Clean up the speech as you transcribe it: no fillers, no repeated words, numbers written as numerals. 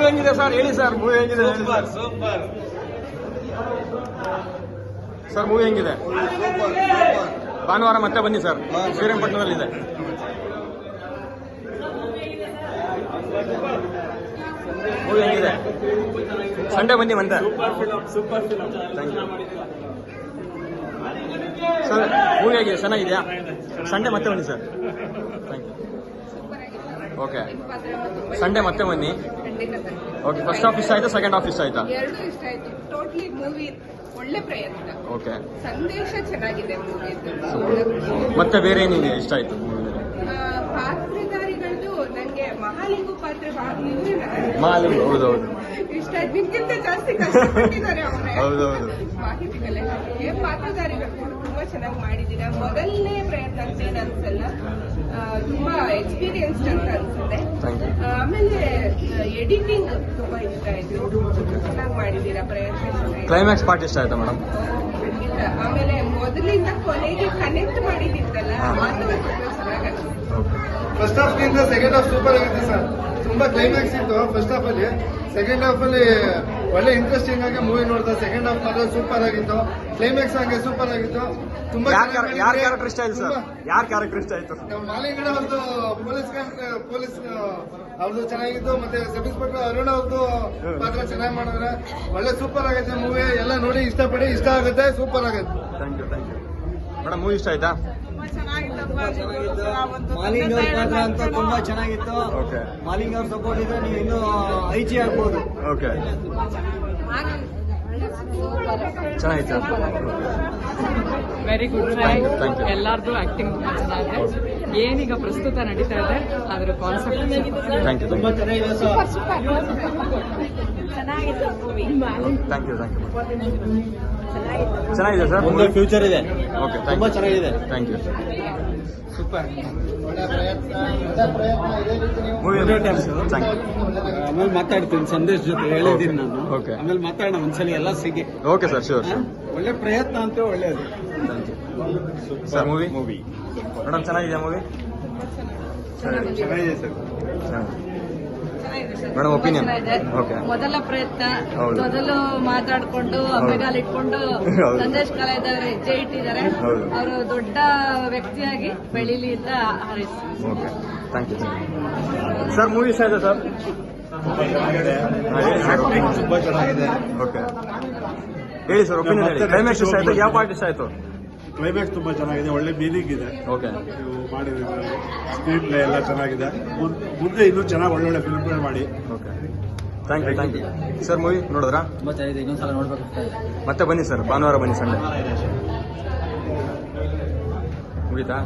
ಹೆಂಗಿದೆ ಸರ್? ಹೇಳಿ sir, movie ಹೆಂಗಿದೆ? ಸೂಪರ್. ಸರ್ ಮೂವಿ ಹೆಂಗಿದೆ? ಭಾನುವಾರ ಮತ್ತೆ ಬನ್ನಿ ಸರ್, ಶ್ರೀರಂಗಪಟ್ಟಣದಲ್ಲಿದೆ. ಮೂವಿ ಹೆಂಗಿದೆ? ಸಂಡೇ ಬನ್ನಿ ಮತ್ತೆ. Thank you sir. ಮೂವಿ ಹೇಗಿದೆ? ಚೆನ್ನಾಗಿದೆಯಾ? ಸಂಡೇ ಮತ್ತೆ ಬನ್ನಿ sir. Thank you. Okay, Sunday ಮತ್ತೆ ಬನ್ನಿ. ಓಕೆ, ಫಸ್ಟ್ ಹಾಫ್ ಇಷ್ಟ ಆಯ್ತಾ, ಸೆಕೆಂಡ್ ಹಾಫ್ ಇಷ್ಟ ಆಯ್ತಾ? ಎರಡು ಇಷ್ಟ ಆಯ್ತು. ಟೋಟಲಿ ಮೂವಿ ಒಳ್ಳೆ ಪ್ರಯತ್ನ. ಓಕೆ, ಸಂದೇಶ ಚೆನ್ನಾಗಿದೆ ಮೂವಿ. ಮತ್ತೆ ಬೇರೆ ಏನಿದೆ ಇಷ್ಟ ಆಯ್ತು? ಪಾತ್ರಧಾರಿಗಳದ್ದು ನಂಗೆ ಮಹಾಲಿಂಗು ಪಾತ್ರ ಮಹಾಲಿಂಗು, ಹೌದೌದು ಇಷ್ಟ ಆಯ್ತು. ನಿಮ್ಗಿಂತ ಜಾಸ್ತಿ ಕಷ್ಟಪಟ್ಟಿದ್ದಾರೆ ಅವರೇ. ಹೌದೌದು. ಮಾಹಿತಿ ಕಲೆ ಪಾತ್ರಧಾರಿಗಳು ತುಂಬಾ ಚೆನ್ನಾಗಿ ಮಾಡಿದ್ದೀರಾ. ಮೊದಲನೇ ಪ್ರಯತ್ನ ಅಂತ ಏನು ಅನ್ಸಲ್ಲ, ತುಂಬಾ ಎಕ್ಸ್ಪೀರಿಯನ್ಸ್ಡ್ ಅಂತ ಅನ್ಸುತ್ತೆ. ಆಮೇಲೆ ಎಡಿಟಿಂಗ್ ತುಂಬಾ ಇಷ್ಟ ಆಯ್ತು, ಚೆನ್ನಾಗಿ ಮಾಡಿದ್ದೀರಾ ಪ್ರಯತ್ನ. ಕ್ಲೈಮ್ಯಾಕ್ಸ್ ಪಾರ್ಟ್ ಇಷ್ಟ ಆಯ್ತಾ ಮೇಡಮ್? ಆಮೇಲೆ ಮೊದಲಿಂದ ಕೊನೆಗೆ ಕನೆಕ್ಟ್ ಮಾಡಿದಿತ್ತಲ್ಲ, ಅದು ತುಂಬಾ ಚೆನ್ನಾಗಿ. ಫಸ್ಟ್ ಹಾಫ್ ಗಿಂತ ಸೆಕೆಂಡ್ ಹಾಫ್ ಸೂಪರ್ ಆಗಿತ್ತು ಸರ್. ತುಂಬಾ ಕ್ಲೈಮ್ಯಾಕ್ಸ್ ಇತ್ತು ಫಸ್ಟ್ ಹಾಫ್ ಅಲ್ಲಿ. ಸೆಕೆಂಡ್ ಹಾಫ್ ಅಲ್ಲಿ ಒಳ್ಳೆ ಇಂಟ್ರೆಸ್ಟಿಂಗ್ ಆಗಿ ಮೂವಿ ನೋಡ್ತಾ. ಸೆಕೆಂಡ್ ಹಾಫ್ ಮಾತ್ರ ಸೂಪರ್ ಆಗಿತ್ತು. ಕ್ಲೈಮ್ಯಾಕ್ಸ್ ಹಂಗೆ ಸೂಪರ್ ಆಗಿತ್ತು. ತುಂಬಾ ಯಾರ ಕ್ಯಾರೆಕ್ಟರ್ ಇಷ್ಟ ಆಯ್ತು ಸರ್? ಯಾರ ಕ್ಯಾರೆಕ್ಟರ್ ಇಷ್ಟ ಆಯ್ತು? ನಮ್ಮ ಮಾಲಿಂಗಡ ಅವ್ರದ್ದು ಪೊಲೀಸ್ ಅವ್ರದ್ದು ಚೆನ್ನಾಗಿತ್ತು. ಮತ್ತೆ ಸಬ್ ಇನ್ಸ್ಪೆಕ್ಟರ್ ಅರುಣ್ ಅವ್ರದ್ದು ಪಾತ್ರ ಚೆನ್ನಾಗಿ ಮಾಡಿದ್ರೆ ಒಳ್ಳೆ ಸೂಪರ್ ಆಗೈತೆ ಮೂವಿ. ಎಲ್ಲ ನೋಡಿ ಇಷ್ಟಪಡಿ, ಇಷ್ಟ ಆಗುತ್ತೆ, ಸೂಪರ್ ಆಗುತ್ತೆ. Thank you madam. ಮೂವಿ ಇಷ್ಟ ಆಯ್ತಾ? ಮಾಲಿಂಗ್ ಅವ್ರ ಪಾತ್ರ ಅಂತ ತುಂಬಾ ಚೆನ್ನಾಗಿತ್ತು. ಓಕೆ, ಮಾಲಿಂಗ್ ಅವ್ರ ಸಪೋರ್ಟ್ ಇದ್ರೆ ನೀವು ಇನ್ನೂ ಐಜಿ ಆಗ್ಬೋದು. ಓಕೆ, ಚೆನ್ನಾಗಿತ್ತು. Very good Thank you. ಎಲ್ಲಾರ್ದು ಆಕ್ಟಿಂಗ್ ತುಂಬಾ ಚೆನ್ನಾಗಿದೆ. ಏನೀಗ ಪ್ರಸ್ತುತ ನಡೀತಾ ಇದೆ ಅದರ ಕಾನ್ಸೆಪ್ಟ್. Thank you. ತುಂಬಾ ಚೆನ್ನಾಗಿದೆ ಸರ್. ಚೆನ್ನಾಗಿತ್ತು ಮೂವಿ. ಥ್ಯಾಂಕ್ ಯು ಚೆನ್ನಾಗಿದೆ ಸರ್. ಮುಂದೆ ಫ್ಯೂಚರ್ ಇದೆ. ಓಕೆ, ತುಂಬಾ ಚೆನ್ನಾಗಿದೆ. Thank you. ಸೂಪರ್, ಒಳ್ಳೆ ಪ್ರಯತ್ನ ಇದೇ ರೀತಿ ನೀವು ಮೂವಿ ಥ್ಯಾಂಕ್ ಯು. ಆಮೇಲೆ ಮಾತಾಡ್ತೀನಿ, ಸಂದೇಶ್ ಜೊತೆ ಹೇಳಿದ್ದೀನಿ ನಾನು. ಓಕೆ, ಆಮೇಲೆ ಮಾತಾಡೋಣ ಒಂದ್ಸಲಿ ಎಲ್ಲ ಸಿಗಿ. Okay sir, sure. ಒಳ್ಳೆ ಪ್ರಯತ್ನ ಅಂತ ಒಳ್ಳೇದು. Thank you sir. Movie madam ಚೆನ್ನಾಗಿದೆಯಾ ಮೂವಿ? ಚೆನ್ನಾಗಿದೆ ಸರ್. Madam opinion? ಓಕೆ, ಮೊದಲ ಪ್ರಯತ್ನ, ಹೌದು. ಮೊದಲು ಮಾತಾಡ್ಕೊಂಡು ಇಟ್ಕೊಂಡು ಹೌದು. ಸಂದೇಶ್ ಕಲಾವಿದವರು ಹೆಜ್ಜೆ ಇಟ್ಟಿದ್ದಾರೆ. ಹೌದು. ಅವರು ದೊಡ್ಡ ವ್ಯಕ್ತಿಯಾಗಿ ಬೆಳೀಲಿ ಅಂತ ಹಾರೈಸ್ತೀನಿ. Okay, thank you sir. Movie ಇಷ್ಟ ಆಯ್ತಾ ಸರ್? ತುಂಬಾ ಚೆನ್ನಾಗಿದೆ. ಓಕೆ, ಹೇಳಿ ಸರ್ ಒಪಿನಿಯನ್ ಹೇಳಿ. ಕ್ಲೈಮ್ಯಾಕ್ಸ್ ಇಷ್ಟ ಆಯ್ತು? ಯಾವ ಪಾರ್ಟ್ ಇಷ್ಟ ಆಯ್ತು? ಕ್ಲೈಮ್ಯಾಕ್ಸ್ ತುಂಬಾ ಚೆನ್ನಾಗಿದೆ, ಒಳ್ಳೆ ಮೀನಿಂಗ್ ಇದೆ. ಓಕೆ, ನೀವು ಮಾಡಿದ್ರೆ ಸ್ಕ್ರೀನ್ ಪ್ಲೇ ಎಲ್ಲ ಚೆನ್ನಾಗಿದೆ. ಮುಂದೆ ಇನ್ನೂ ಚೆನ್ನಾಗಿ ಒಳ್ಳೊಳ್ಳೆ ಫಿಲ್ಮ್ಗಳು ಮಾಡಿ. Okay, thank you sir. Movie ನೋಡಿದ್ರಾ? ತುಂಬಾ ಚೆನ್ನಾಗಿದೆ, ಇನ್ನೊಂದ್ಸಲ ನೋಡ್ಬೇಕು. ಮತ್ತೆ ಬನ್ನಿ ಸರ್, ಭಾನುವಾರ ಬನ್ನಿ, ಸಂಡೇ. ಮುಗೀತಾ?